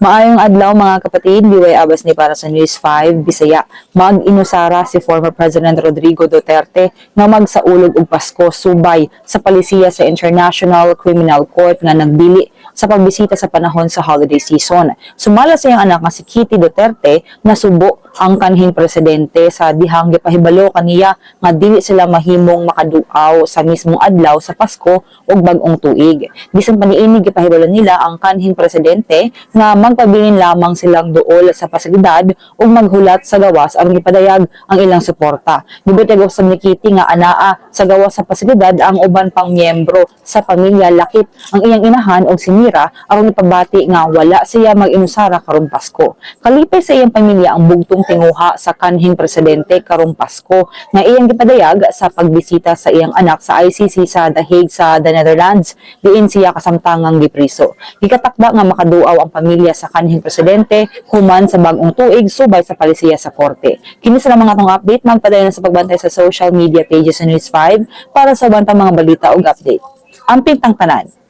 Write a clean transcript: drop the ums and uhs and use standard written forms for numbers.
Maayong adlaw mga kapatid, Biway Abas ni para sa News 5 Bisaya. Mag-inusara si former President Rodrigo Duterte nga magsaulog og Pasko subay sa palisiya sa International Criminal Court nga nagdili sa pagbisita sa panahon sa holiday season. Sumala sa iyang anak nga si Kitty Duterte na subo ang kanhing presidente sa dihang gipahibalo kaniya nga dili sila mahimong makaduaw sa mismong adlaw sa Pasko ug bag-ong tuig. Bisan pa niini gipahibalo nila ang kanhing presidente nga magpabilin lamang silang duol sa pasilidad ug maghulat sa gawas aron gipadayag ang ilang suporta. Gibuteg usab ni Kitty nga anaa sa gawas sa pasilidad ang uban pang miyembro sa pamilya lakip ang iyang inahan og sinira aron ipabati nga wala siya mag-inusara karong Pasko. Kalipay sa iyang pamilya ang bugtong tinguha sa kanhing presidente karong Pasko nga iyang gipadayag sa pagbisita sa iyang anak sa ICC sa The Hague sa The Netherlands diin siya kasamtangang gipriso. Gikatakda nga makaduaw ang pamilya sa kanhing presidente human sa bag-ong tuig subay sa palisiya sa korte. Kini sa mga atong update, magpadayon sa pagbantay sa social media pages sa News 5 para sa bantang mga balita ug update. Amping tang tanan.